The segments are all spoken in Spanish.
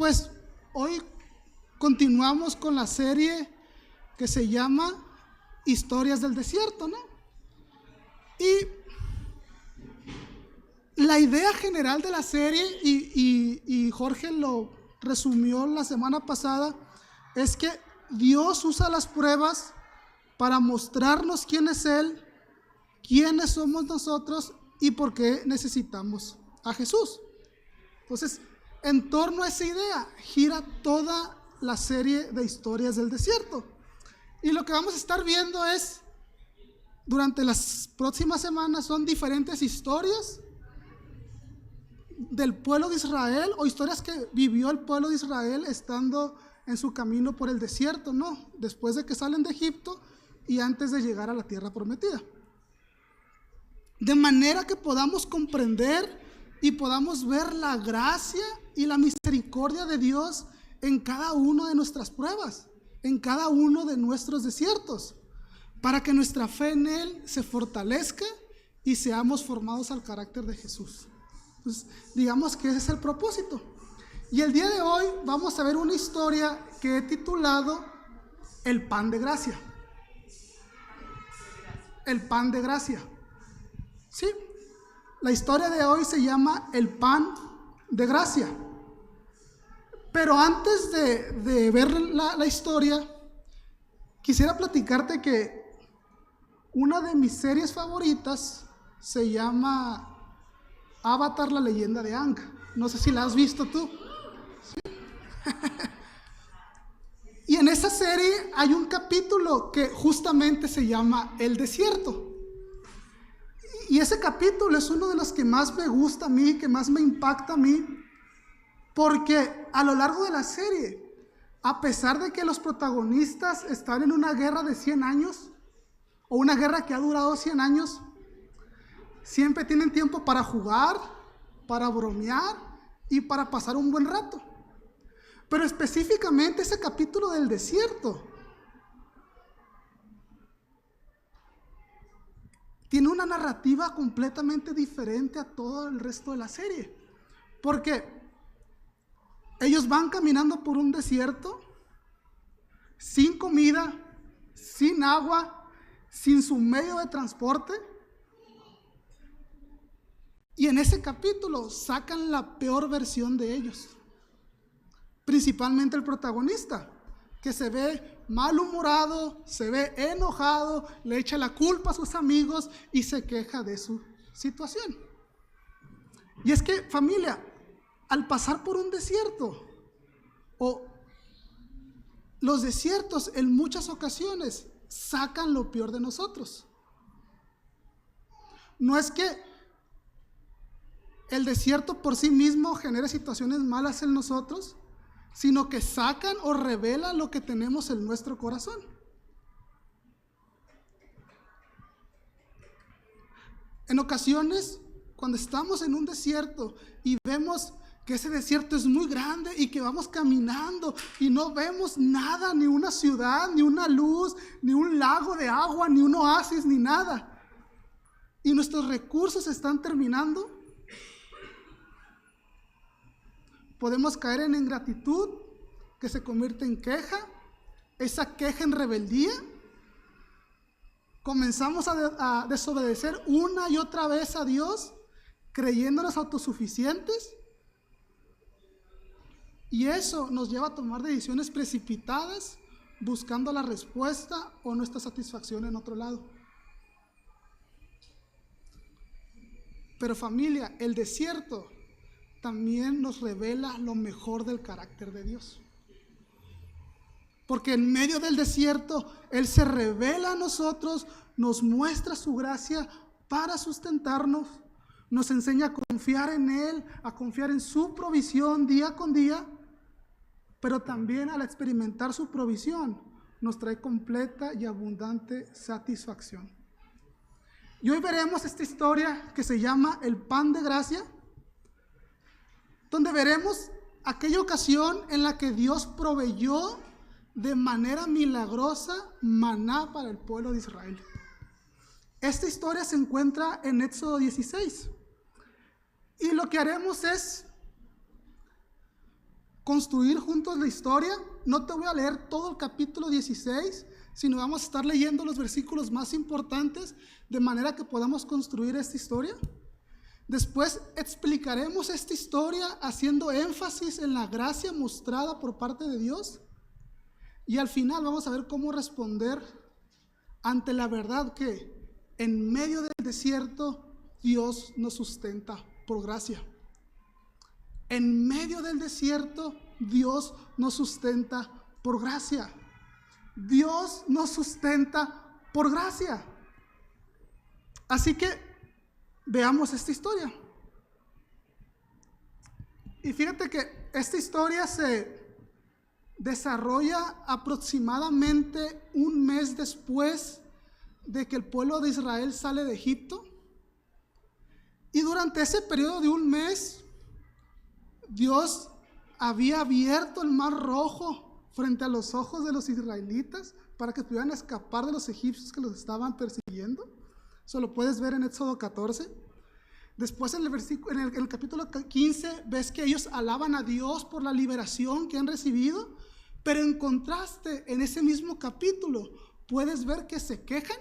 pues hoy continuamos con la serie que se llama Historias del Desierto, ¿no? Y la idea general de la serie, y Jorge lo resumió la semana pasada, es que Dios usa las pruebas para mostrarnos quién es Él, quiénes somos nosotros y por qué necesitamos a Jesús. Entonces, en torno a esa idea gira toda la serie de Historias del Desierto. Y lo que vamos a estar viendo es, durante las próximas semanas, son diferentes historias del pueblo de Israel, o historias que vivió el pueblo de Israel estando en su camino por el desierto, ¿no? Después de que salen de Egipto y antes de llegar a la tierra prometida. De manera que podamos comprender y podamos ver la gracia y la misericordia de Dios en cada una de nuestras pruebas, en cada uno de nuestros desiertos, para que nuestra fe en Él se fortalezca y seamos formados al carácter de Jesús. Entonces, digamos que ese es el propósito. Y el día de hoy vamos a ver una historia que he titulado El pan de gracia. El pan de gracia. Sí, la historia de hoy se llama El pan de gracia. Pero antes de ver la historia, quisiera platicarte que una de mis series favoritas se llama Avatar, la leyenda de Aang. No sé si la has visto tú. ¿Sí? Y en esa serie hay un capítulo que justamente se llama El desierto. Y ese capítulo es uno de los que más me gusta a mí, que más me impacta a mí, porque a lo largo de la serie, a pesar de que los protagonistas están en una guerra de 100 años, o una guerra que ha durado 100 años, siempre tienen tiempo para jugar, para bromear y para pasar un buen rato. Pero específicamente ese capítulo del desierto tiene una narrativa completamente diferente a todo el resto de la serie. Porque ellos van caminando por un desierto, sin comida, sin agua, sin su medio de transporte. Y en ese capítulo sacan la peor versión de ellos. Principalmente el protagonista, que se ve malhumorado, se ve enojado, le echa la culpa a sus amigos y se queja de su situación. Y es que, familia, al pasar por un desierto, o los desiertos en muchas ocasiones sacan lo peor de nosotros. No es que el desierto por sí mismo genere situaciones malas en nosotros, sino que sacan o revelan lo que tenemos en nuestro corazón. En ocasiones, cuando estamos en un desierto y vemos que ese desierto es muy grande y que vamos caminando y no vemos nada, ni una ciudad, ni una luz, ni un lago de agua, ni un oasis, ni nada, y nuestros recursos están terminando, podemos caer en ingratitud, que se convierte en queja, esa queja en rebeldía. Comenzamos a desobedecer una y otra vez a Dios, creyéndonos autosuficientes. Y eso nos lleva a tomar decisiones precipitadas, buscando la respuesta o nuestra satisfacción en otro lado. Pero familia, el desierto también nos revela lo mejor del carácter de Dios. Porque en medio del desierto, Él se revela a nosotros, nos muestra su gracia para sustentarnos, nos enseña a confiar en Él, a confiar en su provisión día con día, pero también al experimentar su provisión, nos trae completa y abundante satisfacción. Y hoy veremos esta historia que se llama El pan de gracia, donde veremos aquella ocasión en la que Dios proveyó de manera milagrosa maná para el pueblo de Israel. Esta historia se encuentra en Éxodo 16. Y lo que haremos es construir juntos la historia. No te voy a leer todo el capítulo 16, sino vamos a estar leyendo los versículos más importantes de manera que podamos construir esta historia. Después explicaremos esta historia haciendo énfasis en la gracia mostrada por parte de Dios. Y al final vamos a ver cómo responder ante la verdad que en medio del desierto Dios nos sustenta por gracia. En medio del desierto Dios nos sustenta por gracia. Dios nos sustenta por gracia. Así que veamos esta historia. Y fíjate que esta historia se desarrolla aproximadamente un mes después de que el pueblo de Israel sale de Egipto. Y durante ese periodo de un mes, Dios había abierto el mar Rojo frente a los ojos de los israelitas para que pudieran escapar de los egipcios que los estaban persiguiendo. Eso lo puedes ver en Éxodo 14. Después en el capítulo 15 ves que ellos alaban a Dios por la liberación que han recibido, pero en contraste en ese mismo capítulo puedes ver que se quejan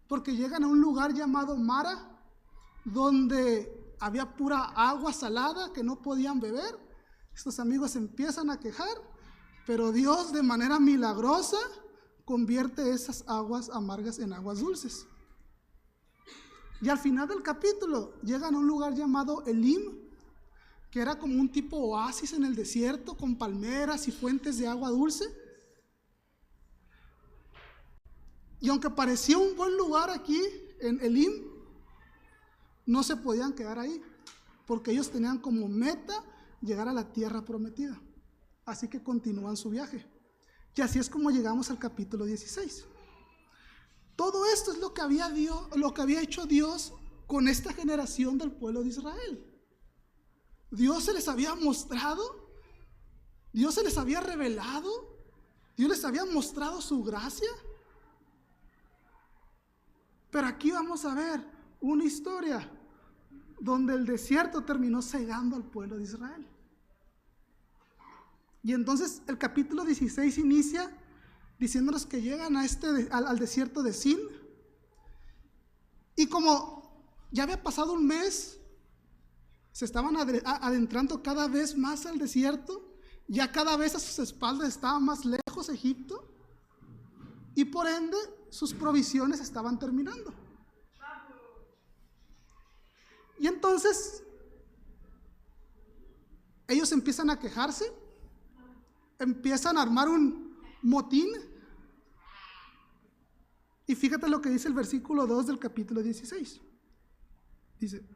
porque llegan a un lugar llamado Mara, donde había pura agua salada que no podían beber. Estos amigos empiezan a quejar, pero Dios de manera milagrosa convierte esas aguas amargas en aguas dulces. Y al final del capítulo llegan a un lugar llamado Elim, que era como un tipo oasis en el desierto con palmeras y fuentes de agua dulce. Y aunque parecía un buen lugar aquí en Elim, no se podían quedar ahí, porque ellos tenían como meta llegar a la tierra prometida. Así que continúan su viaje. Y así es como llegamos al capítulo 16. Todo esto es lo que había hecho Dios con esta generación del pueblo de Israel. Dios se les había mostrado, Dios se les había revelado, Dios les había mostrado su gracia. Pero aquí vamos a ver una historia donde el desierto terminó cegando al pueblo de Israel. Y entonces el capítulo 16 inicia diciéndonos que llegan al desierto de Sin. Y como ya había pasado un mes, se estaban adentrando cada vez más al desierto. Ya cada vez a sus espaldas estaba más lejos Egipto. Y por ende sus provisiones estaban terminando. Y entonces ellos empiezan a quejarse, empiezan a armar un motín. Y fíjate lo que dice el versículo 2 del capítulo 16. Dice: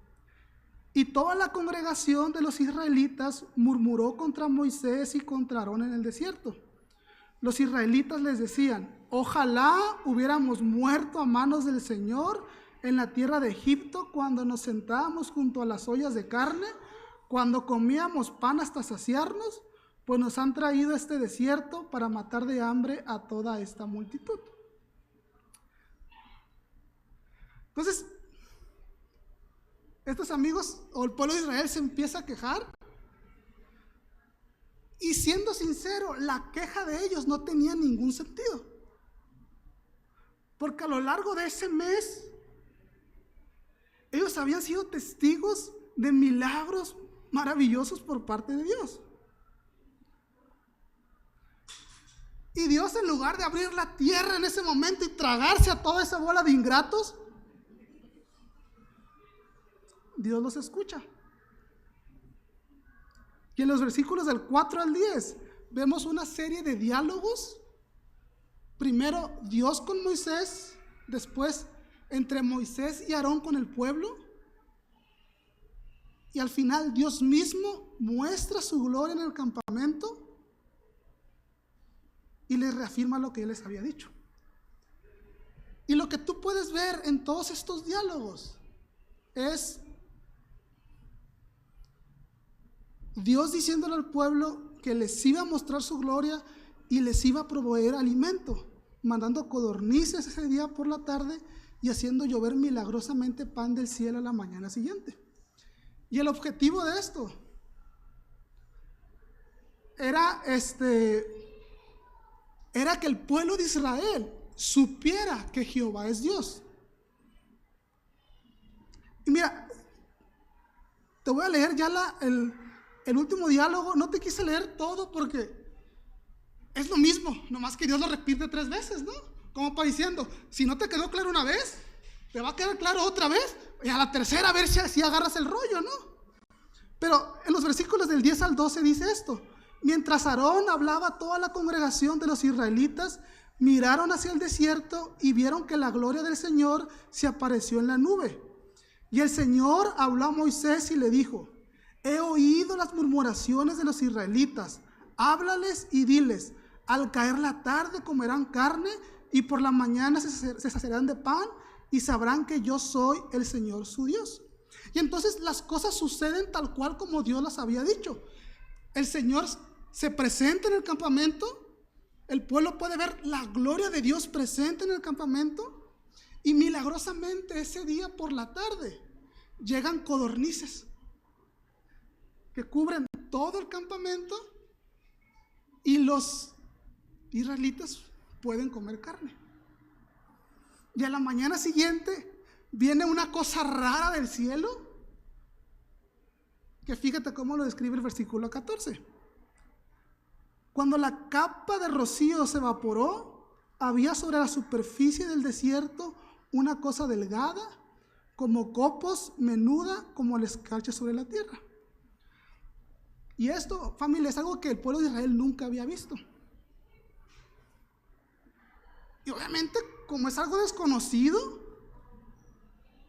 y toda la congregación de los israelitas murmuró contra Moisés y contra Aarón en el desierto. Los israelitas les decían: ojalá hubiéramos muerto a manos del Señor en la tierra de Egipto, cuando nos sentábamos junto a las ollas de carne, cuando comíamos pan hasta saciarnos, pues nos han traído a este desierto para matar de hambre a toda esta multitud. Entonces, estos amigos o el pueblo de Israel se empieza a quejar. Y siendo sincero, la queja de ellos no tenía ningún sentido. Porque a lo largo de ese mes, ellos habían sido testigos de milagros maravillosos por parte de Dios. Y Dios, en lugar de abrir la tierra en ese momento y tragarse a toda esa bola de ingratos, Dios los escucha. Y en los versículos del 4 al 10 vemos una serie de diálogos. Primero Dios con Moisés, después entre Moisés y Aarón con el pueblo, y al final Dios mismo muestra su gloria en el campamento y les reafirma lo que Él les había dicho. Y lo que tú puedes ver en todos estos diálogos es Dios diciéndole al pueblo que les iba a mostrar su gloria y les iba a proveer alimento, mandando codornices ese día por la tarde y haciendo llover milagrosamente pan del cielo a la mañana siguiente. Y el objetivo de esto era era que el pueblo de Israel supiera que Jehová es Dios. Y mira, te voy a leer ya el último diálogo. No te quise leer todo porque es lo mismo, nomás que Dios lo repite 3 veces, ¿no? Como para diciendo, si no te quedó claro una vez, te va a quedar claro otra vez, y a la tercera a ver si agarras el rollo, ¿no? Pero en los versículos del 10 al 12 dice esto: mientras Aarón hablaba a toda la congregación de los israelitas, miraron hacia el desierto y vieron que la gloria del Señor se apareció en la nube. Y el Señor habló a Moisés y le dijo: he oído las murmuraciones de los israelitas, háblales y diles: al caer la tarde comerán carne y por la mañana se saciarán de pan y sabrán que yo soy el Señor su Dios. Y entonces las cosas suceden tal cual como Dios las había dicho. El Señor se presenta en el campamento, el pueblo puede ver la gloria de Dios presente en el campamento, y milagrosamente ese día por la tarde llegan codornices que cubren todo el campamento y los israelitas pueden comer carne. Y a la mañana siguiente viene una cosa rara del cielo, que fíjate cómo lo describe el versículo 14. Cuando la capa de rocío se evaporó, había sobre la superficie del desierto una cosa delgada, como copos, menuda como la escarcha sobre la tierra. Y esto, familia, es algo que el pueblo de Israel nunca había visto. Y obviamente, como es algo desconocido,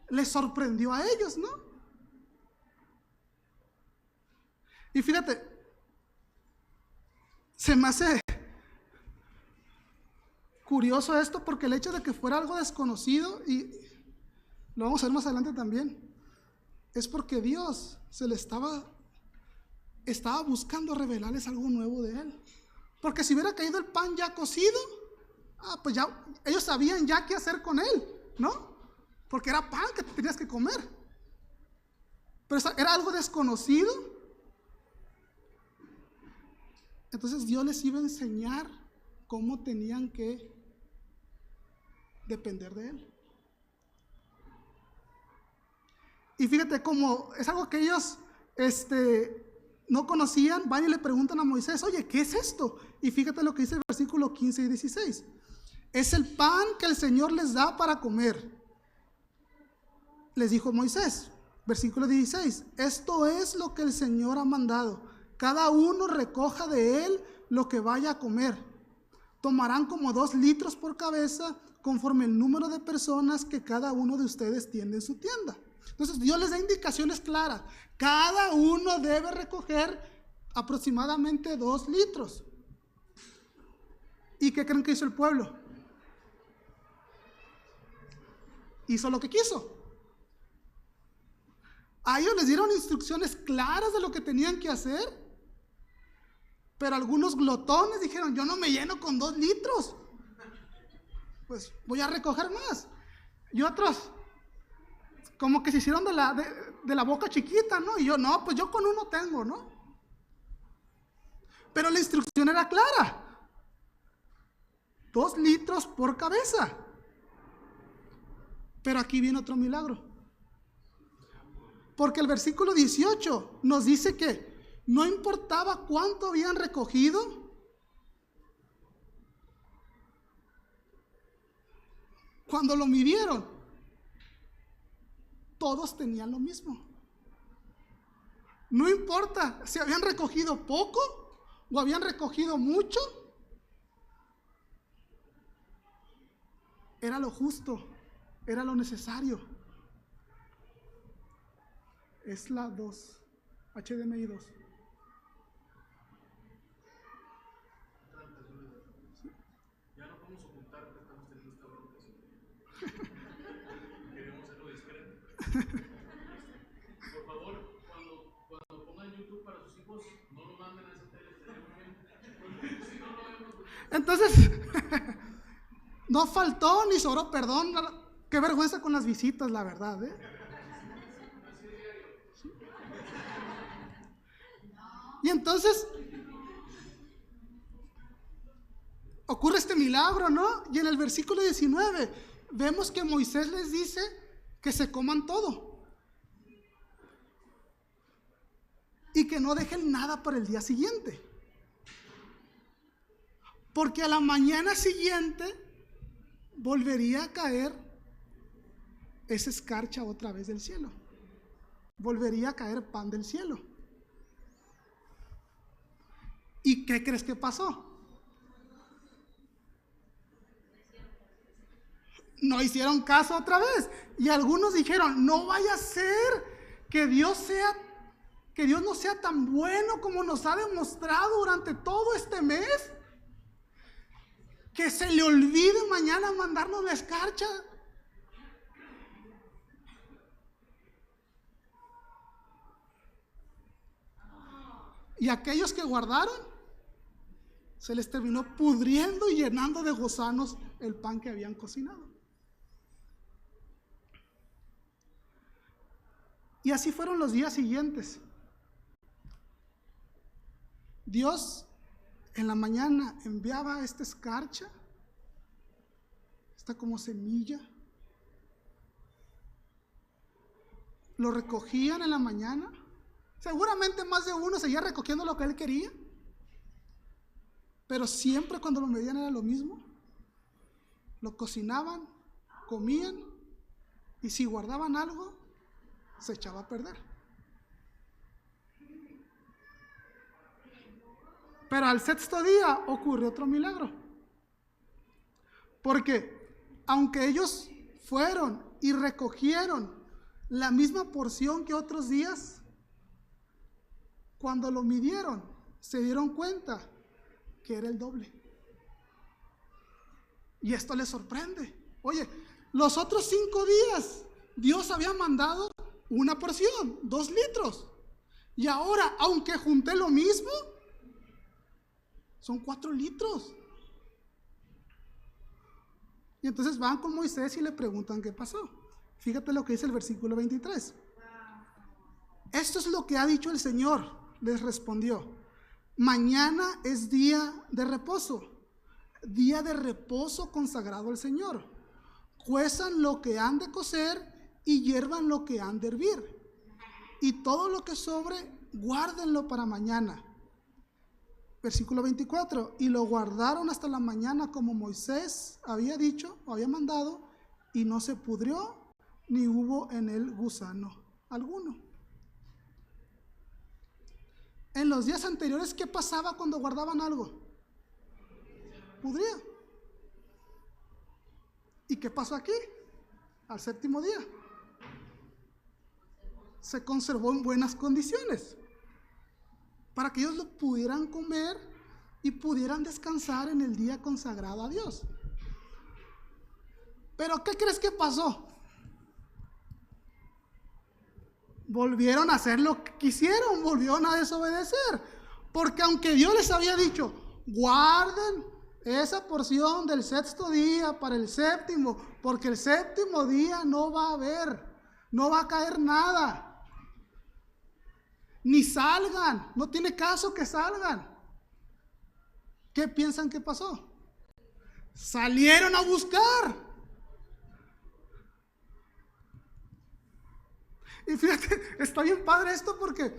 les sorprendió a ellos, ¿no? Y fíjate, se me hace curioso esto, porque el hecho de que fuera algo desconocido, y lo vamos a ver más adelante también, es porque Dios estaba buscando revelarles algo nuevo de Él. Porque si hubiera caído el pan ya cocido, pues ya ellos sabían ya qué hacer con él, ¿no? Porque era pan que tenías que comer. Pero era algo desconocido. Entonces Dios les iba a enseñar cómo tenían que depender de Él. Y fíjate, como es algo que ellos no conocían, van y le preguntan a Moisés: oye, ¿qué es esto? Y fíjate lo que dice el versículo 15 y 16. Es el pan que el Señor les da para comer. Les dijo Moisés, versículo 16: esto es lo que el Señor ha mandado. Cada uno recoja de él lo que vaya a comer. Tomarán como 2 litros por cabeza, conforme el número de personas que cada uno de ustedes tiene en su tienda. Entonces Dios les da indicaciones claras. Cada uno debe recoger aproximadamente 2 litros. ¿Y qué creen que hizo el pueblo? Hizo lo que quiso. A ellos les dieron instrucciones claras de lo que tenían que hacer, pero algunos glotones dijeron: yo no me lleno con 2 litros, pues voy a recoger más. Y otros como que se hicieron de la boca chiquita, ¿no? Y yo, no, pues yo con uno tengo, ¿no? Pero la instrucción era clara: 2 litros por cabeza. Pero aquí viene otro milagro, porque el versículo 18 nos dice que no importaba cuánto habían recogido, cuando lo midieron, todos tenían lo mismo. No importa si habían recogido poco o habían recogido mucho, era lo justo, era lo necesario. Es la 2, HDMI 2. Ya no podemos ocultar que estamos teniendo esta bronca. Queremos hacerlo discreto. Por favor, cuando pongan YouTube para sus hijos, no lo manden a esa tele. Si no lo vemos. Entonces, no faltó ni sobró perdón. Qué vergüenza con las visitas, la verdad, ¿eh? Y entonces, ocurre este milagro, ¿no? Y en el versículo 19 vemos que Moisés les dice que se coman todo y que no dejen nada para el día siguiente, porque a la mañana siguiente volvería a caer esa escarcha otra vez del cielo, volvería a caer pan del cielo. ¿Y qué crees que pasó? No hicieron caso otra vez. Y algunos dijeron, no vaya a ser que Dios no sea tan bueno como nos ha demostrado durante todo este mes, que se le olvide mañana mandarnos la escarcha. Y aquellos que guardaron, se les terminó pudriendo y llenando de gusanos el pan que habían cocinado. Y así fueron los días siguientes. Dios en la mañana enviaba esta escarcha, esta como semilla. Lo recogían en la mañana. Seguramente más de uno seguía recogiendo lo que él quería, pero siempre cuando lo medían era lo mismo. Lo cocinaban, comían, y si guardaban algo, se echaba a perder. Pero al sexto día ocurrió otro milagro, porque aunque ellos fueron y recogieron la misma porción que otros días, cuando lo midieron, se dieron cuenta que era el doble. Y esto les sorprende. Oye, los otros 5 días Dios había mandado una porción, 2 litros. Y ahora, aunque junté lo mismo, son 4 litros. Y entonces van con Moisés y le preguntan qué pasó. Fíjate lo que dice el versículo 23. Esto es lo que ha dicho el Señor, les respondió. Mañana es día de reposo consagrado al Señor. Cuezan lo que han de cocer y hiervan lo que han de hervir. Y todo lo que sobre, guárdenlo para mañana. Versículo 24. Y lo guardaron hasta la mañana como Moisés había dicho o había mandado, y no se pudrió ni hubo en él gusano alguno. En los días anteriores, ¿qué pasaba cuando guardaban algo? Pudría. ¿Y qué pasó aquí? Al séptimo día se conservó en buenas condiciones para que ellos lo pudieran comer y pudieran descansar en el día consagrado a Dios. Pero ¿qué crees que pasó? Volvieron a hacer lo que quisieron, volvieron a desobedecer, porque aunque Dios les había dicho, guarden esa porción del sexto día para el séptimo, porque el séptimo día no va a caer nada, ni salgan, no tiene caso que salgan. ¿Qué piensan que pasó? Salieron a buscar. Y fíjate, está bien padre esto porque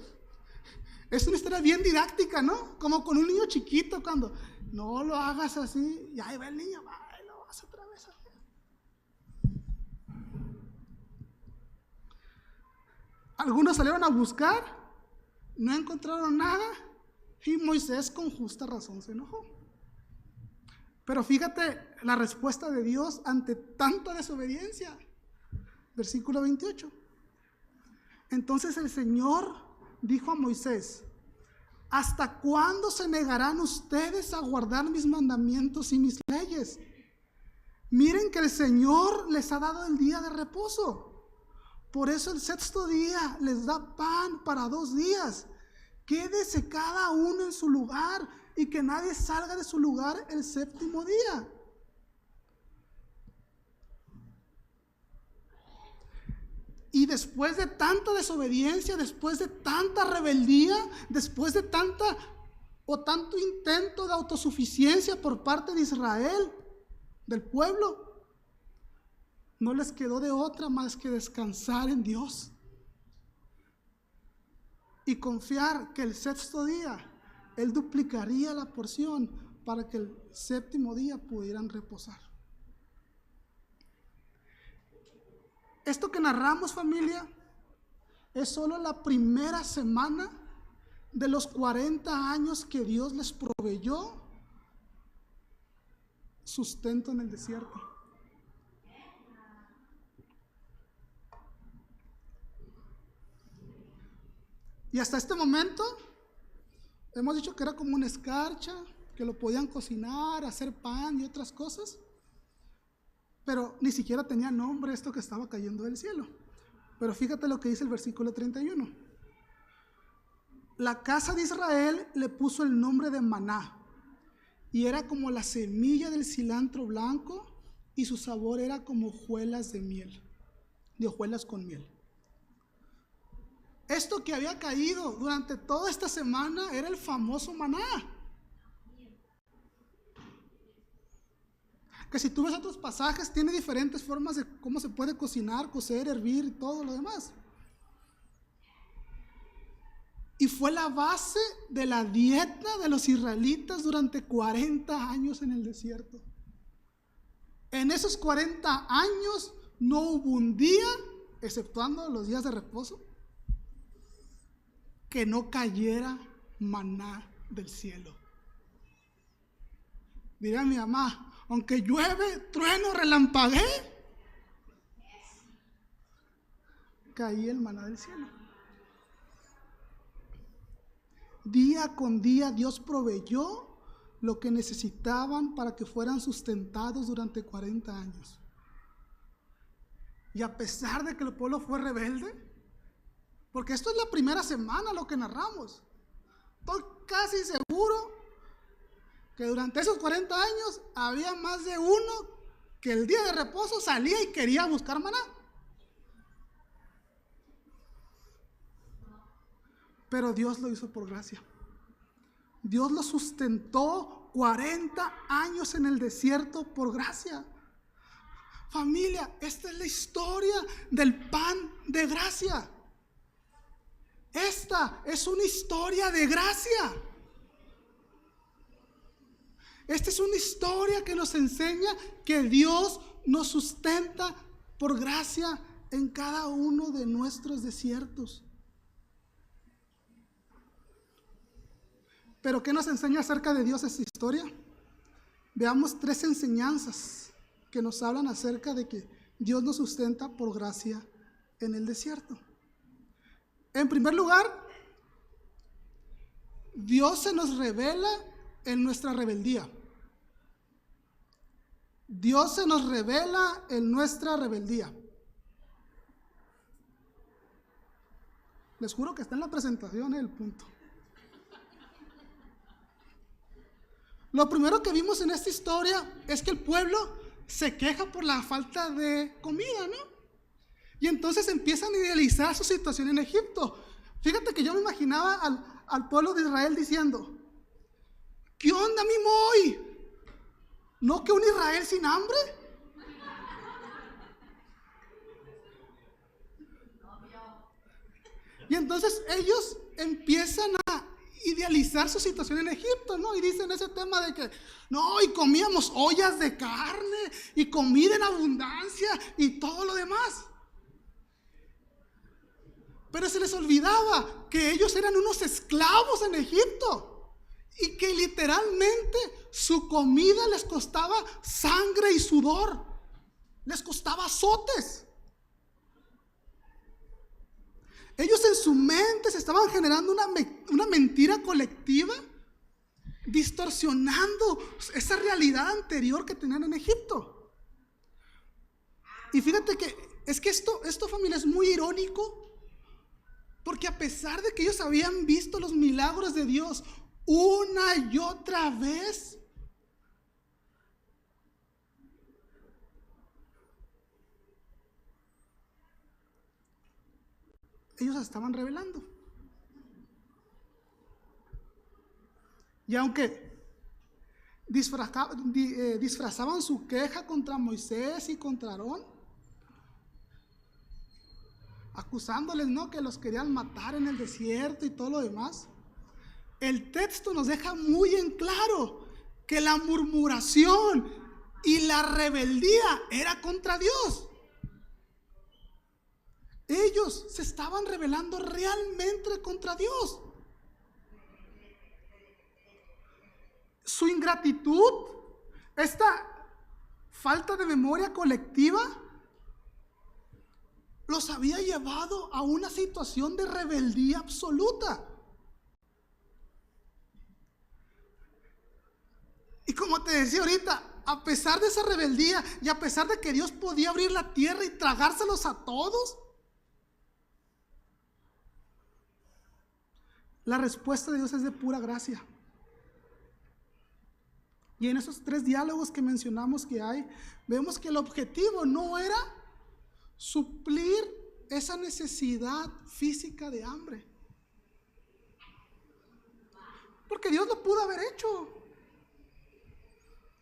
es una historia bien didáctica, ¿no? Como con un niño chiquito cuando no lo hagas así, y ahí va el niño, y lo vas otra vez a hacer. Algunos salieron a buscar, no encontraron nada, y Moisés con justa razón se enojó. Pero fíjate la respuesta de Dios ante tanta desobediencia. Versículo 28. Entonces el Señor dijo a Moisés: ¿hasta cuándo se negarán ustedes a guardar mis mandamientos y mis leyes? Miren que el Señor les ha dado el día de reposo. Por eso el sexto día les da pan para 2 días. Quédese cada uno en su lugar y que nadie salga de su lugar el séptimo día. Y después de tanta desobediencia, después de tanta rebeldía, después de tanta o tanto intento de autosuficiencia por parte de Israel, del pueblo, no les quedó de otra más que descansar en Dios y confiar que el sexto día Él duplicaría la porción para que el séptimo día pudieran reposar. Esto que narramos, familia, es solo la primera semana de los 40 años que Dios les proveyó sustento en el desierto. Y hasta este momento hemos dicho que era como una escarcha, que lo podían cocinar, hacer pan y otras cosas, pero ni siquiera tenía nombre esto que estaba cayendo del cielo. Pero fíjate lo que dice el versículo 31. La casa de Israel le puso el nombre de maná, y era como la semilla del cilantro blanco, y su sabor era como hojuelas de miel, de hojuelas con miel. Esto que había caído durante toda esta semana era el famoso maná. Que si tú ves otros pasajes, tiene diferentes formas de cómo se puede cocinar, cocer, hervir y todo lo demás. Y fue la base de la dieta de los israelitas durante 40 años en el desierto. En esos 40 años no hubo un día, exceptuando los días de reposo, que no cayera maná del cielo. Diría mi mamá, aunque llueve, trueno, relampaguee, caía el maná del cielo. Día con día Dios proveyó lo que necesitaban para que fueran sustentados durante 40 años. Y a pesar de que el pueblo fue rebelde, porque esto es la primera semana lo que narramos, estoy casi seguro que durante esos 40 años había más de uno que el día de reposo salía y quería buscar maná. Pero Dios lo hizo por gracia. Dios lo sustentó 40 años en el desierto por gracia. Familia, esta es la historia del pan de gracia. Esta es una historia de gracia. Esta es una historia que nos enseña que Dios nos sustenta por gracia en cada uno de nuestros desiertos. ¿Pero qué nos enseña acerca de Dios esta historia? Veamos 3 enseñanzas que nos hablan acerca de que Dios nos sustenta por gracia en el desierto. En primer lugar, Dios se nos revela en nuestra rebeldía. Dios se nos revela en nuestra rebeldía. Les juro que está en la presentación el punto. Lo primero que vimos en esta historia es que el pueblo se queja por la falta de comida, ¿no? Y entonces empiezan a idealizar su situación en Egipto. Fíjate que yo me imaginaba al pueblo de Israel diciendo, ¿qué onda, mi Moy? ¿No que un Israel sin hambre? Y entonces ellos empiezan a idealizar su situación en Egipto, ¿no? Y dicen ese tema de que, no, y comíamos ollas de carne, y comida en abundancia, y todo lo demás. Pero se les olvidaba que ellos eran unos esclavos en Egipto, y que literalmente su comida les costaba sangre y sudor, les costaba azotes. Ellos en su mente se estaban generando una mentira colectiva, distorsionando esa realidad anterior que tenían en Egipto. Y fíjate que esto, familia, es muy irónico, porque a pesar de que ellos habían visto los milagros de Dios una y otra vez, ellos se estaban rebelando. Y aunque disfrazaban su queja contra Moisés y contra Aarón, acusándoles, ¿no?, que los querían matar en el desierto y todo lo demás, el texto nos deja muy en claro que la murmuración y la rebeldía era contra Dios. Ellos se estaban rebelando realmente contra Dios. Su ingratitud, esta falta de memoria colectiva, los había llevado a una situación de rebeldía absoluta. Y como te decía ahorita, a pesar de esa rebeldía y a pesar de que Dios podía abrir la tierra y tragárselos a todos, la respuesta de Dios es de pura gracia. Y en esos 3 diálogos que mencionamos que hay, vemos que el objetivo no era suplir esa necesidad física de hambre, porque Dios lo pudo haber hecho,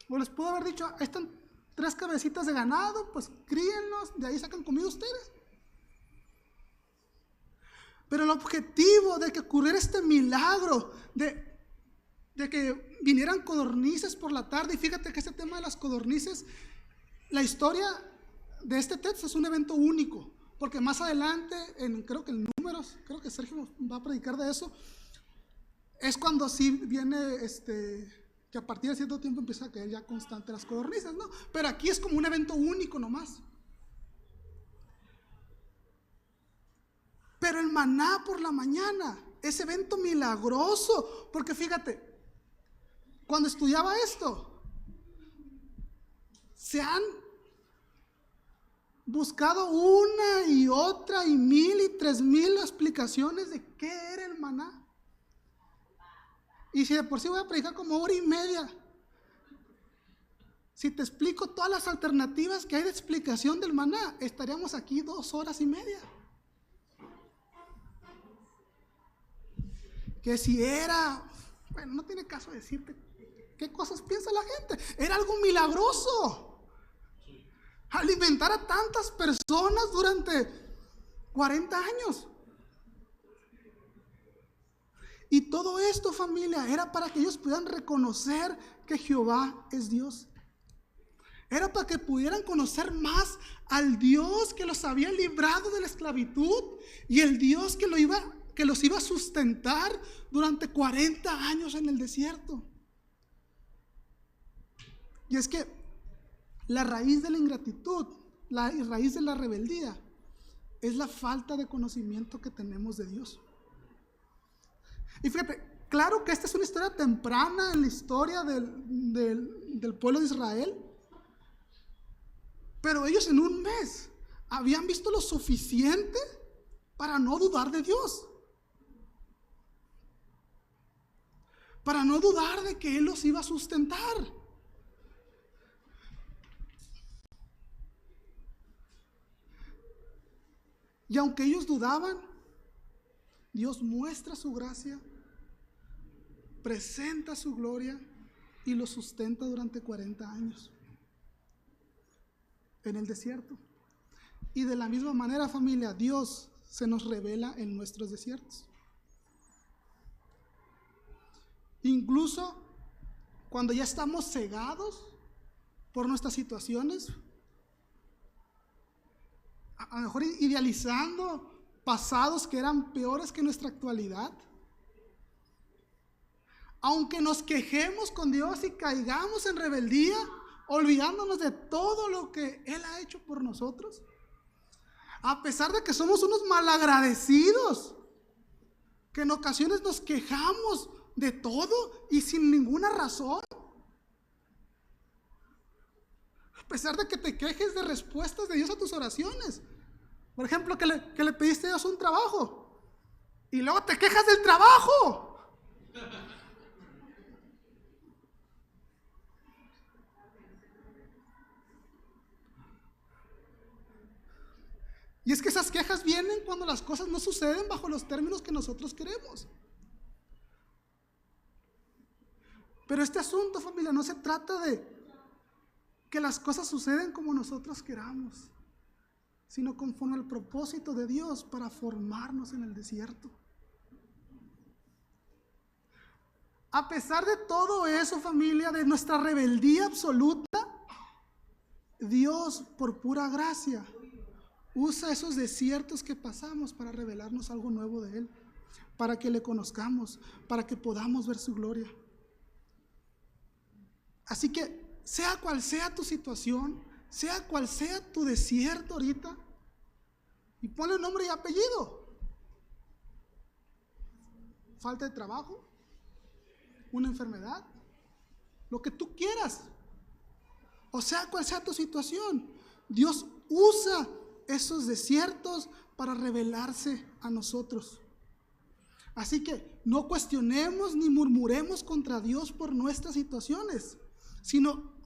o les pudo haber dicho: están 3 cabecitas de ganado, pues críenlos, de ahí sacan comida ustedes. Pero el objetivo de que ocurriera este milagro, de que vinieran codornices por la tarde, y fíjate que este tema de las codornices, la historia de este texto es un evento único, porque más adelante, creo que en Números, creo que Sergio va a predicar de eso, es cuando sí viene, que a partir de cierto tiempo empieza a caer ya constante las codornices, ¿no? Pero aquí es como un evento único nomás. Pero el maná por la mañana, ese evento milagroso, porque fíjate, cuando estudiaba esto, se han buscado una y otra y 1000 y 3000 explicaciones de qué era el maná. Y si de por sí voy a predicar como 1:30, si te explico todas las alternativas que hay de explicación del maná, estaríamos aquí 2:30. Que si era, bueno, no tiene caso decirte qué cosas piensa la gente, era algo milagroso. Alimentar a tantas personas durante 40 años. Y todo esto, familia, era para que ellos pudieran reconocer que Jehová es Dios. Era para que pudieran conocer más al Dios que los había librado de la esclavitud y el Dios que los iba a sustentar durante 40 años en el desierto. Y es que la raíz de la ingratitud, la raíz de la rebeldía, es la falta de conocimiento que tenemos de Dios. Y fíjate, claro que esta es una historia temprana en la historia del pueblo de Israel, pero ellos en un mes habían visto lo suficiente para no dudar de Dios, para no dudar de que Él los iba a sustentar. Y aunque ellos dudaban, Dios muestra su gracia, presenta su gloria y los sustenta durante 40 años en el desierto. Y de la misma manera, familia, Dios se nos revela en nuestros desiertos. Incluso cuando ya estamos cegados por nuestras situaciones, a lo mejor idealizando pasados que eran peores que nuestra actualidad, aunque nos quejemos con Dios y caigamos en rebeldía, olvidándonos de todo lo que Él ha hecho por nosotros, a pesar de que somos unos malagradecidos, que en ocasiones nos quejamos de todo y sin ninguna razón, a pesar de que te quejes de respuestas de Dios a tus oraciones. Por ejemplo, que le pediste a Dios un trabajo y luego te quejas del trabajo. Y es que esas quejas vienen cuando las cosas no suceden bajo los términos que nosotros queremos. Pero este asunto, familia, no se trata de que las cosas suceden como nosotros queramos, sino conforme al propósito de Dios para formarnos en el desierto. A pesar de todo eso, familia, de nuestra rebeldía absoluta, Dios, por pura gracia, usa esos desiertos que pasamos para revelarnos algo nuevo de Él, para que le conozcamos, para que podamos ver su gloria. Así que, sea cual sea tu situación, sea cual sea tu desierto ahorita, y ponle nombre y apellido. Falta de trabajo, una enfermedad, lo que tú quieras. O sea cual sea tu situación, Dios usa esos desiertos para revelarse a nosotros. Así que no cuestionemos ni murmuremos contra Dios por nuestras situaciones, sino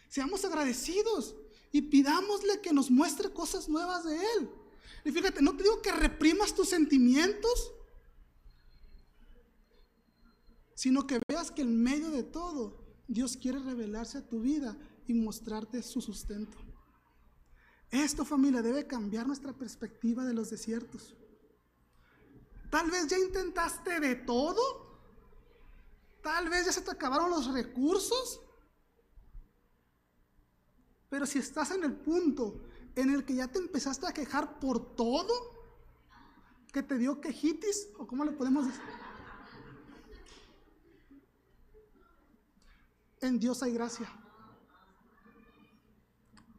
seamos agradecidos y pidámosle que nos muestre cosas nuevas de Él. Y fíjate, no te digo que reprimas tus sentimientos, sino que veas que en medio de todo Dios quiere revelarse a tu vida y mostrarte su sustento. Esto, familia, debe cambiar nuestra perspectiva de los desiertos. Tal vez ya intentaste de todo, tal vez ya se te acabaron los recursos, pero si estás en el punto en el que ya te empezaste a quejar por todo, que te dio quejitis, o cómo le podemos decir, en Dios hay gracia.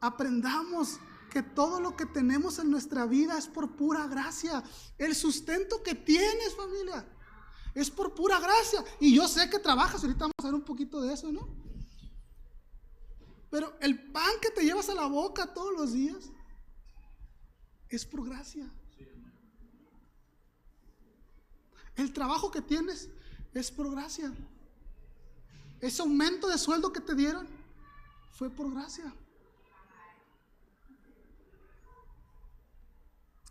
Aprendamos que todo lo que tenemos en nuestra vida es por pura gracia. El sustento que tienes, familia, es por pura gracia. Y yo sé que trabajas, ahorita vamos a ver un poquito de eso, ¿no? Pero el pan que te llevas a la boca todos los días es por gracia. El trabajo que tienes es por gracia. Ese aumento de sueldo que te dieron fue por gracia.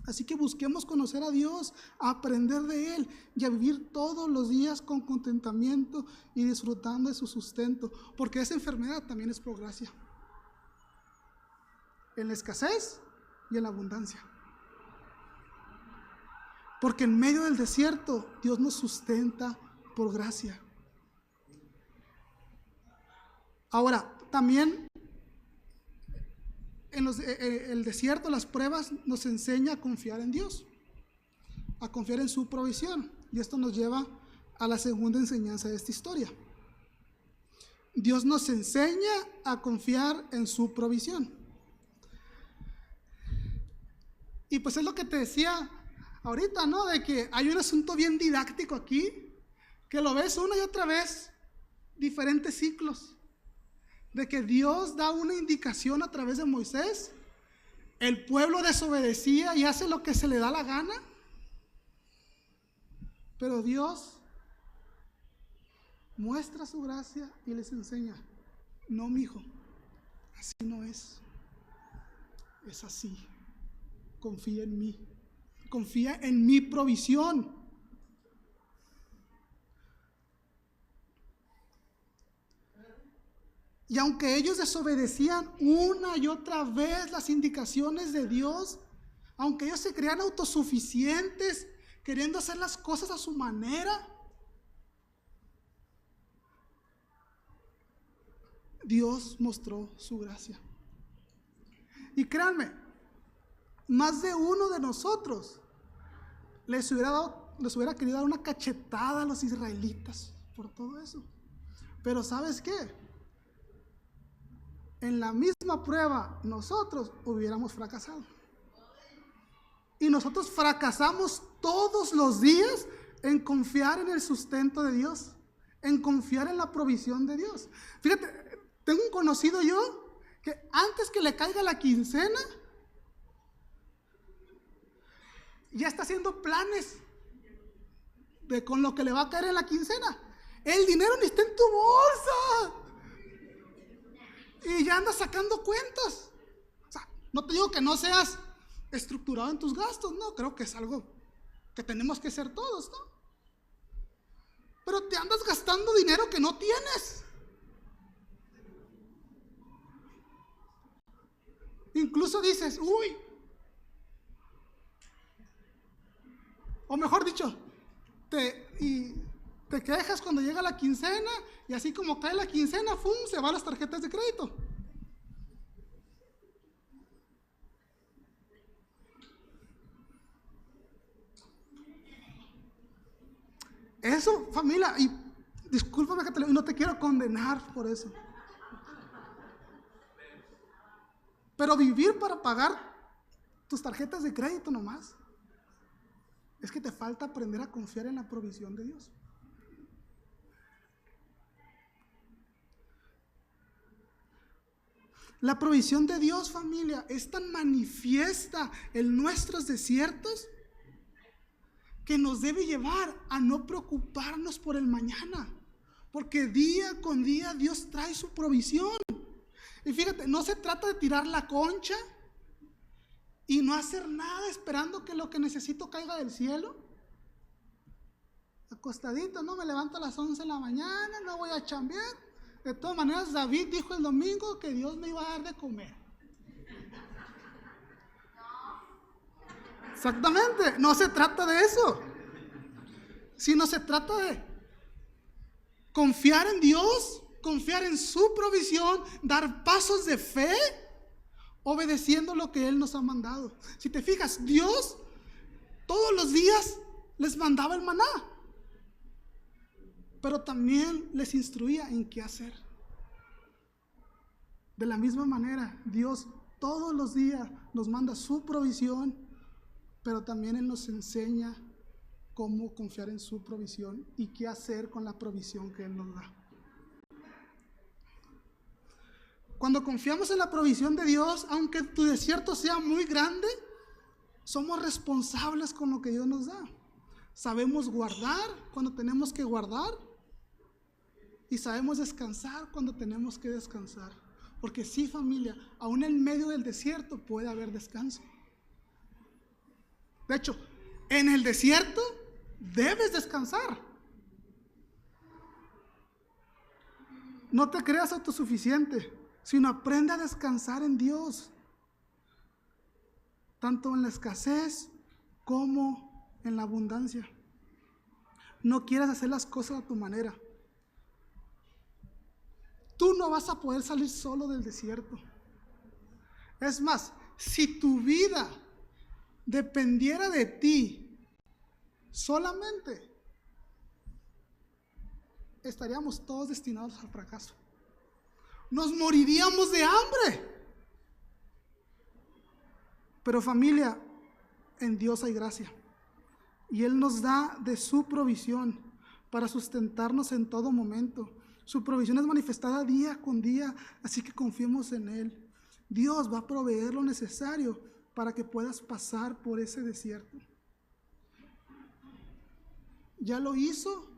Así que busquemos conocer a Dios, a aprender de Él y a vivir todos los días con contentamiento y disfrutando de su sustento, porque esa enfermedad también es por gracia, en la escasez y en la abundancia. Porque en medio del desierto Dios nos sustenta por gracia. Ahora, también en el desierto, las pruebas nos enseña a confiar en Dios, a confiar en su provisión. Y esto nos lleva a la segunda enseñanza de esta historia. Dios nos enseña a confiar en su provisión. Y pues es lo que te decía ahorita, ¿no? De que hay un asunto bien didáctico aquí, que lo ves una y otra vez, diferentes ciclos. De que Dios da una indicación a través de Moisés, el pueblo desobedecía y hace lo que se le da la gana, pero Dios muestra su gracia y les enseña: no, mijo, así no es así, confía en mí, confía en mi provisión. Y aunque ellos desobedecían una y otra vez las indicaciones de Dios, aunque ellos se creían autosuficientes, queriendo hacer las cosas a su manera, Dios mostró su gracia. Y créanme, más de uno de nosotros les hubiera querido dar una cachetada a los israelitas por todo eso. Pero ¿sabes qué? En la misma prueba nosotros hubiéramos fracasado. Y nosotros fracasamos todos los días en confiar en el sustento de Dios, en confiar en la provisión de Dios. Fíjate, tengo un conocido yo que antes que le caiga la quincena, ya está haciendo planes de con lo que le va a caer en la quincena. El dinero ni está en tu bolsa. Y ya andas sacando cuentas. O sea, no te digo que no seas estructurado en tus gastos, no, creo que es algo que tenemos que hacer todos, ¿no? pero te andas gastando dinero que no tienes. Incluso dices, uy, o mejor dicho, te quejas cuando llega la quincena y así como cae la quincena, ¡fum!, se van las tarjetas de crédito. Eso, familia, y discúlpame que te lo digo, no te quiero condenar por eso. Pero vivir para pagar tus tarjetas de crédito nomás, es que te falta aprender a confiar en la provisión de Dios. La provisión de Dios, familia, es tan manifiesta en nuestros desiertos que nos debe llevar a no preocuparnos por el mañana, porque día con día Dios trae su provisión. Y fíjate, no se trata de tirar la concha y no hacer nada esperando que lo que necesito caiga del cielo. Acostadito, no me levanto a las 11 de la mañana, no voy a chambear. De todas maneras, David dijo el domingo que Dios me iba a dar de comer. Exactamente, no se trata de eso, sino se trata de confiar en Dios, confiar en su provisión, dar pasos de fe, obedeciendo lo que Él nos ha mandado. Si te fijas, Dios todos los días les mandaba el maná, pero también les instruía en qué hacer. De la misma manera, Dios todos los días nos manda su provisión, pero también Él nos enseña cómo confiar en su provisión y qué hacer con la provisión que Él nos da. Cuando confiamos en la provisión de Dios, aunque tu desierto sea muy grande, somos responsables con lo que Dios nos da. Sabemos guardar cuando tenemos que guardar y sabemos descansar cuando tenemos que descansar. Porque sí, familia, aún en medio del desierto puede haber descanso. De hecho, en el desierto debes descansar. No te creas autosuficiente, sino aprende a descansar en Dios, tanto en la escasez como en la abundancia. No quieras hacer las cosas a tu manera. Tú no vas a poder salir solo del desierto. Es más, si tu vida dependiera de ti solamente, estaríamos todos destinados al fracaso. Nos moriríamos de hambre. Pero familia, en Dios hay gracia. Y Él nos da de su provisión para sustentarnos en todo momento. Su provisión es manifestada día con día, así que confiemos en Él. Dios va a proveer lo necesario para que puedas pasar por ese desierto. Ya lo hizo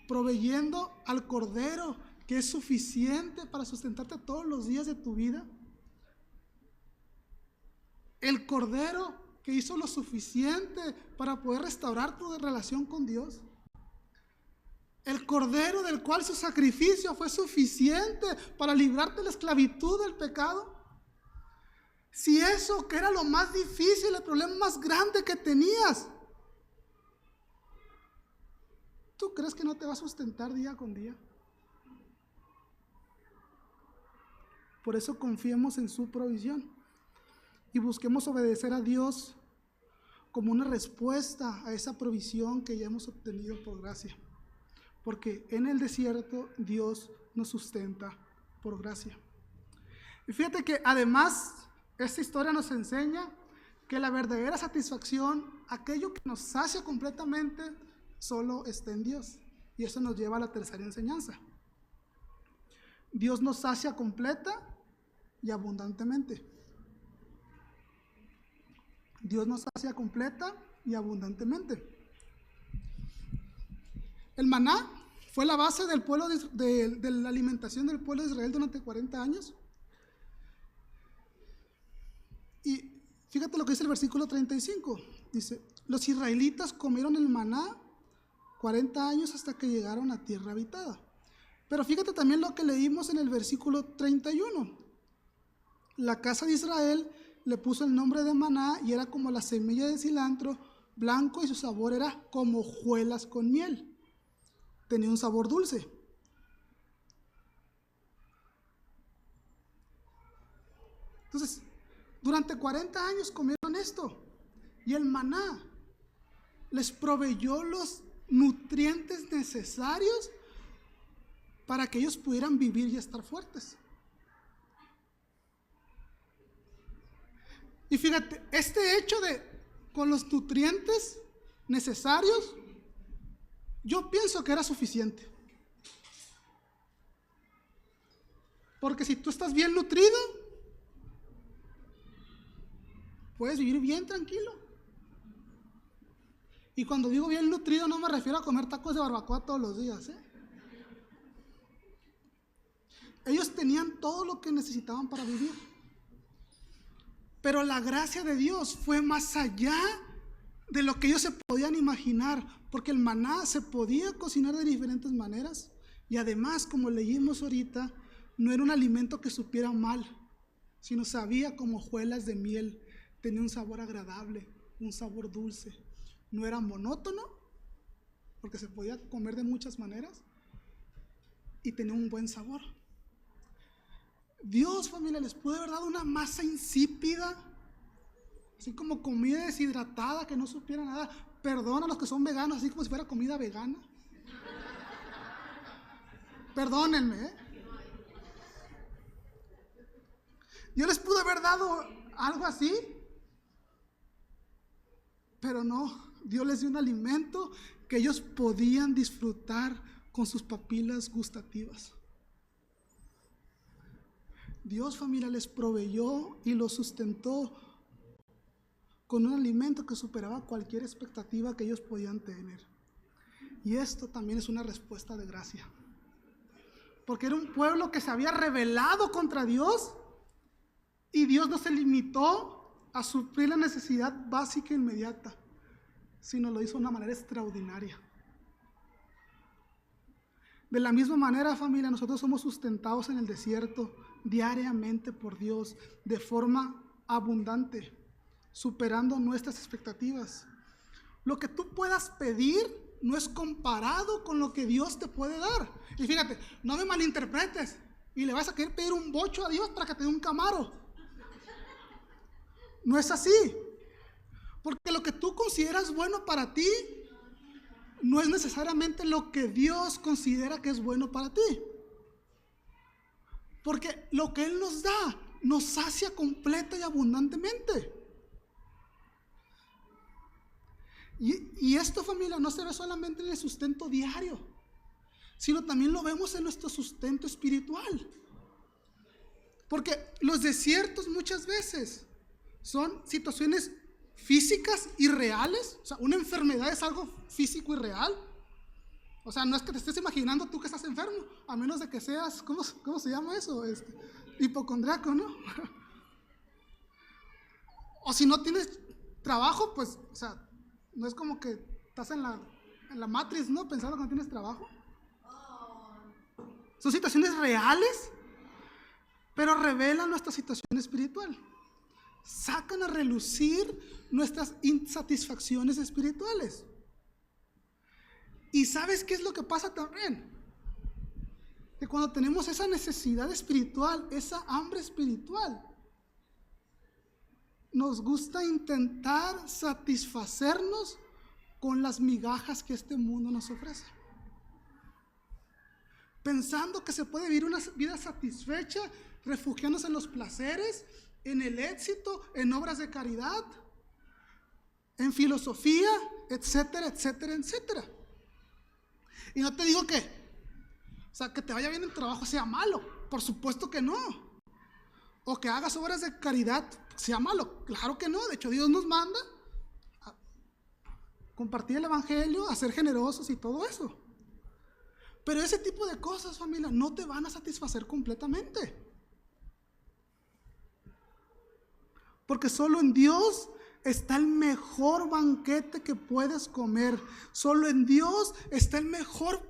proveyendo al Cordero, que es suficiente para sustentarte todos los días de tu vida. El Cordero que hizo lo suficiente para poder restaurar tu relación con Dios. El Cordero del cual su sacrificio fue suficiente para librarte de la esclavitud del pecado. Si eso que era lo más difícil, el problema más grande que tenías, ¿tú crees que no te va a sustentar día con día? Por eso confiemos en su provisión y busquemos obedecer a Dios como una respuesta a esa provisión que ya hemos obtenido por gracia. Porque en el desierto Dios nos sustenta por gracia. Y fíjate que además esta historia nos enseña que la verdadera satisfacción, aquello que nos sacia completamente, solo está en Dios. Y eso nos lleva a la tercera enseñanza. Dios nos sacia completa y abundantemente. Dios nos sacia completa y abundantemente. El maná fue la base del pueblo de la alimentación del pueblo de Israel durante 40 años. Y fíjate lo que dice el versículo 35. Dice, los israelitas comieron el maná 40 años hasta que llegaron a tierra habitada. Pero fíjate también lo que leímos en el versículo 31. La casa de Israel le puso el nombre de maná y era como la semilla de cilantro blanco y su sabor era como hojuelas con miel. Tenía un sabor dulce. Entonces, durante 40 años comieron esto y el maná les proveyó los nutrientes necesarios para que ellos pudieran vivir y estar fuertes. Y fíjate, este hecho con los nutrientes necesarios, yo pienso que era suficiente. Porque si tú estás bien nutrido, puedes vivir bien tranquilo. Y cuando digo bien nutrido no me refiero a comer tacos de barbacoa todos los días, ¿eh? Ellos tenían todo lo que necesitaban para vivir. Pero la gracia de Dios fue más allá de lo que ellos se podían imaginar, porque el maná se podía cocinar de diferentes maneras y además, como leímos ahorita, no era un alimento que supiera mal, sino sabía como hojuelas de miel, tenía un sabor agradable, un sabor dulce, no era monótono, porque se podía comer de muchas maneras y tenía un buen sabor. Dios, familia, les pudo haber dado una masa insípida, así como comida deshidratada que no supiera nada. Perdón a los que son veganos, así como si fuera comida vegana. Perdónenme, ¿eh? Dios les pudo haber dado algo así, pero no. Dios les dio un alimento que ellos podían disfrutar con sus papilas gustativas. Dios, familia, les proveyó y los sustentó con un alimento que superaba cualquier expectativa que ellos podían tener. Y esto también es una respuesta de gracia. Porque era un pueblo que se había rebelado contra Dios y Dios no se limitó a suplir la necesidad básica e inmediata, sino lo hizo de una manera extraordinaria. De la misma manera, familia, nosotros somos sustentados en el desierto diariamente por Dios de forma abundante, superando nuestras expectativas. Lo que tú puedas pedir no es comparado con lo que Dios te puede dar. Y fíjate, no me malinterpretes y le vas a querer pedir un bocho a Dios para que te dé un Camaro. No es así. Porque lo que tú consideras bueno para ti no es necesariamente lo que Dios considera que es bueno para ti. Porque lo que Él nos da nos sacia completa y abundantemente. Y esto, familia, no se ve solamente en el sustento diario, sino también lo vemos en nuestro sustento espiritual. Porque los desiertos muchas veces son situaciones físicas y reales. O sea, una enfermedad es algo físico y real. O sea, no es que te estés imaginando tú que estás enfermo, a menos de que seas, ¿cómo se llama eso? Hipocondriaco, ¿no? O si no tienes trabajo, pues, o sea, no es como que estás en la Matrix, ¿no? Pensando que no tienes trabajo. Son situaciones reales, pero revelan nuestra situación espiritual. Sacan a relucir nuestras insatisfacciones espirituales. ¿Y sabes qué es lo que pasa también? Que cuando tenemos esa necesidad espiritual, esa hambre espiritual, nos gusta intentar satisfacernos con las migajas que este mundo nos ofrece. Pensando que se puede vivir una vida satisfecha, refugiándose en los placeres, en el éxito, en obras de caridad, en filosofía, etcétera, etcétera, etcétera. Y no te digo que, o sea, que te vaya bien en el trabajo sea malo, por supuesto que no. O que hagas obras de caridad sea malo, claro que no. De hecho, Dios nos manda a compartir el evangelio, a ser generosos y todo eso. Pero ese tipo de cosas, familia, no te van a satisfacer completamente. Porque solo en Dios está el mejor banquete que puedes comer. Solo en Dios está el mejor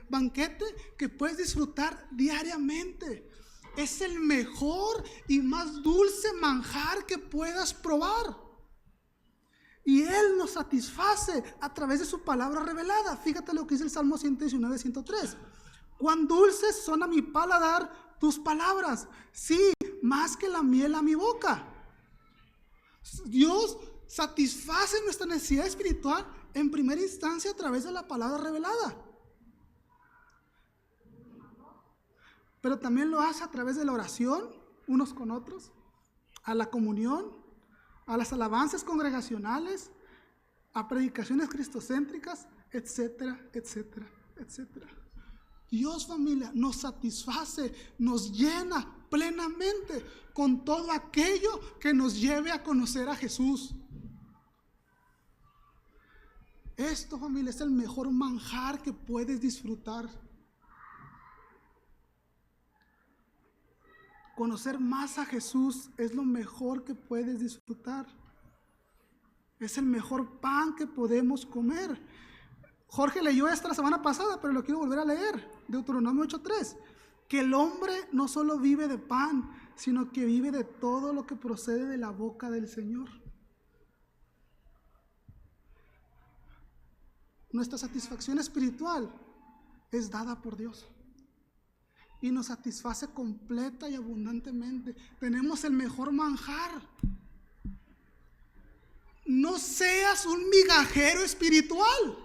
banquete que puedes disfrutar diariamente. Es el mejor y más dulce manjar que puedas probar. Y Él nos satisface a través de su palabra revelada. Fíjate lo que dice el Salmo 119, 103. Cuán dulces son a mi paladar tus palabras. Sí, más que la miel a mi boca. Dios satisface nuestra necesidad espiritual en primera instancia a través de la palabra revelada. Pero también lo hace a través de la oración, unos con otros, a la comunión, a las alabanzas congregacionales, a predicaciones cristocéntricas, etcétera, etcétera, etcétera. Dios, familia, nos satisface, nos llena plenamente con todo aquello que nos lleve a conocer a Jesús. Esto, familia, es el mejor manjar que puedes disfrutar. Conocer más a Jesús es lo mejor que puedes disfrutar. Es el mejor pan que podemos comer. Jorge leyó esta la semana pasada, pero lo quiero volver a leer. Deuteronomio 8:3. Que el hombre no solo vive de pan, sino que vive de todo lo que procede de la boca del Señor. Nuestra satisfacción espiritual es dada por Dios y nos satisface completa y abundantemente. Tenemos el mejor manjar. No seas un migajero espiritual,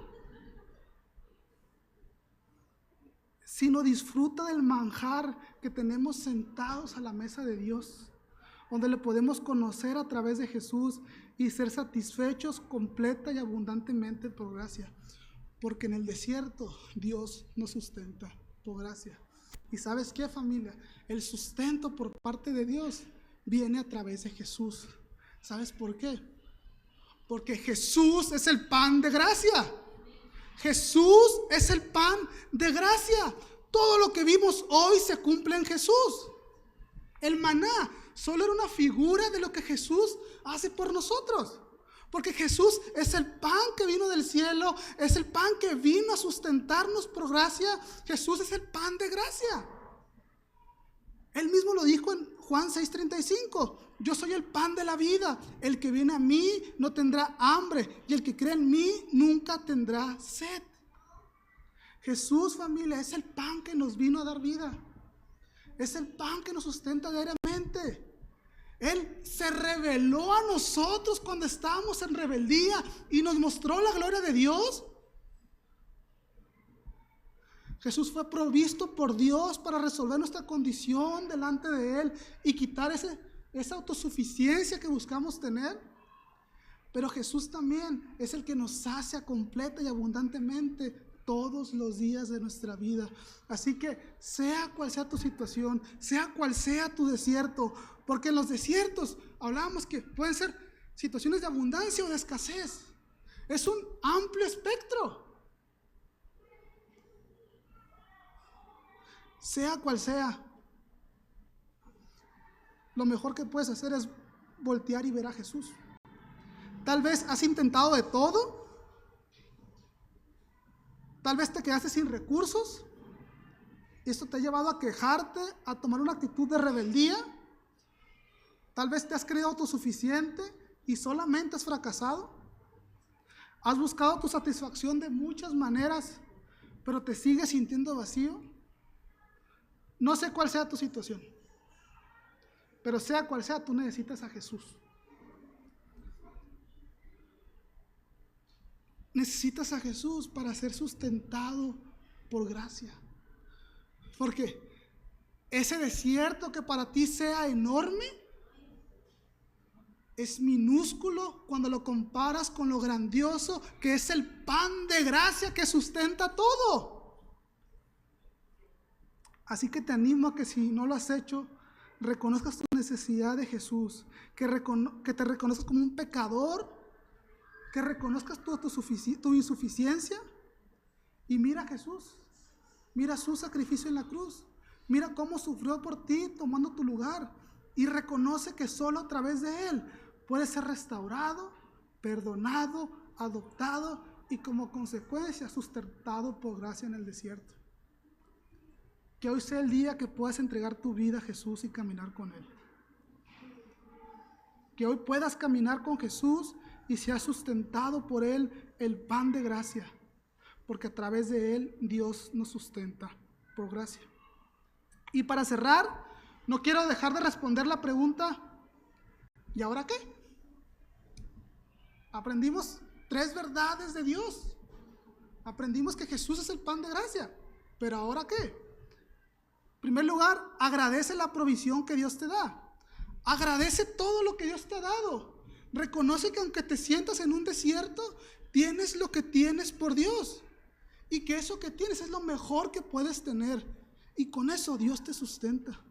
sino disfruta del manjar que tenemos sentados a la mesa de Dios, donde le podemos conocer a través de Jesús y ser satisfechos completa y abundantemente por gracia. Porque en el desierto Dios nos sustenta por gracia. ¿Y sabes qué, familia? El sustento por parte de Dios viene a través de Jesús. ¿Sabes por qué? Porque Jesús es el pan de gracia. Jesús es el pan de gracia. Todo lo que vimos hoy se cumple en Jesús. El maná solo era una figura de lo que Jesús hace por nosotros. Porque Jesús es el pan que vino del cielo, es el pan que vino a sustentarnos por gracia. Jesús es el pan de gracia. Él mismo lo dijo en Juan 6:35. Yo soy el pan de la vida. El que viene a mí no tendrá hambre, y el que cree en mí nunca tendrá sed. Jesús, familia, es el pan que nos vino a dar vida. Es el pan que nos sustenta diariamente. Él se reveló a nosotros cuando estábamos en rebeldía y nos mostró la gloria de Dios. Jesús fue provisto por Dios para resolver nuestra condición delante de Él y quitar esa autosuficiencia que buscamos tener. Pero Jesús también es el que nos sacia completa y abundantemente todos los días de nuestra vida. Así que sea cual sea tu situación, sea cual sea tu desierto, porque en los desiertos hablábamos que pueden ser situaciones de abundancia o de escasez. Es un amplio espectro. Sea cual sea, lo mejor que puedes hacer es voltear y ver a Jesús. Tal vez has intentado de todo. Tal vez te quedaste sin recursos. Esto te ha llevado a quejarte, a tomar una actitud de rebeldía. Tal vez te has creído autosuficiente y solamente has fracasado. Has buscado tu satisfacción de muchas maneras, pero te sigues sintiendo vacío. No sé cuál sea tu situación, pero sea cual sea, tú necesitas a Jesús. Necesitas a Jesús para ser sustentado por gracia. Porque ese desierto que para ti sea enorme es minúsculo cuando lo comparas con lo grandioso que es el pan de gracia que sustenta todo. Así que te animo a que si no lo has hecho, reconozcas tu necesidad de Jesús, que te reconozcas como un pecador, que reconozcas tu insuficiencia y mira a Jesús, mira su sacrificio en la cruz, mira cómo sufrió por ti tomando tu lugar y reconoce que solo a través de Él puedes ser restaurado, perdonado, adoptado y como consecuencia sustentado por gracia en el desierto. Que hoy sea el día que puedas entregar tu vida a Jesús y caminar con Él. Que hoy puedas caminar con Jesús y seas sustentado por Él el pan de gracia, porque a través de Él Dios nos sustenta por gracia. Y para cerrar, no quiero dejar de responder la pregunta, ¿y ahora qué? Aprendimos 3 verdades de Dios. Aprendimos que Jesús es el pan de gracia, pero ¿ahora qué? En primer lugar, agradece la provisión que Dios te da. Agradece todo lo que Dios te ha dado. Reconoce que aunque te sientas en un desierto, tienes lo que tienes por Dios. Y que eso que tienes es lo mejor que puedes tener. Y con eso Dios te sustenta.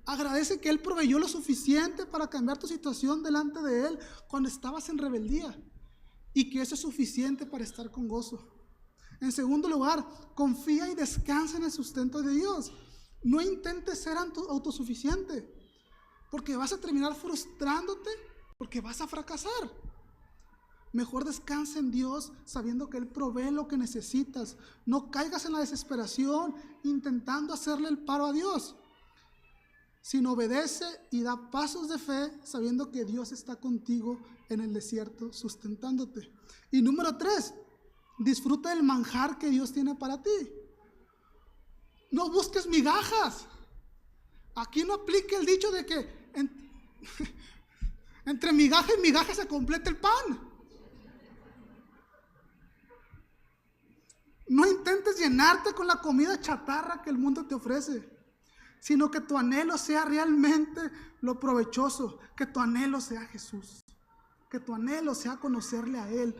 Agradece que Él proveyó lo suficiente para cambiar tu situación delante de Él cuando estabas en rebeldía. Y que eso es suficiente para estar con gozo. En segundo lugar, confía y descansa en el sustento de Dios. No intentes ser autosuficiente, porque vas a terminar frustrándote, porque vas a fracasar. Mejor descansa en Dios sabiendo que Él provee lo que necesitas. No caigas en la desesperación intentando hacerle el paro a Dios, sino obedece y da pasos de fe sabiendo que Dios está contigo en el desierto sustentándote. Y número 3, disfruta del manjar que Dios tiene para ti. No busques migajas. Aquí no aplique el dicho de que entre migaja y migaja se completa el pan. No intentes llenarte con la comida chatarra que el mundo te ofrece, sino que tu anhelo sea realmente lo provechoso, que tu anhelo sea Jesús, que tu anhelo sea conocerle a Él.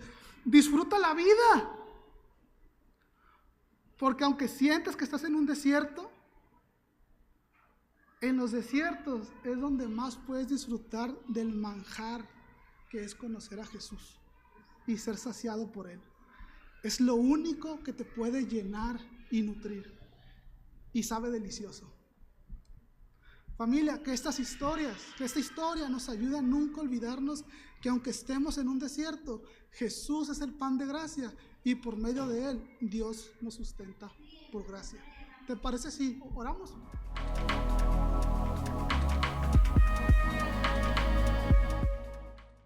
Disfruta la vida, porque aunque sientes que estás en un desierto, en los desiertos es donde más puedes disfrutar del manjar que es conocer a Jesús y ser saciado por Él. Es lo único que te puede llenar y nutrir y sabe delicioso. Familia, que esta historia nos ayude a nunca olvidarnos que aunque estemos en un desierto, Jesús es el pan de gracia y por medio de Él Dios nos sustenta por gracia. ¿Te parece si oramos?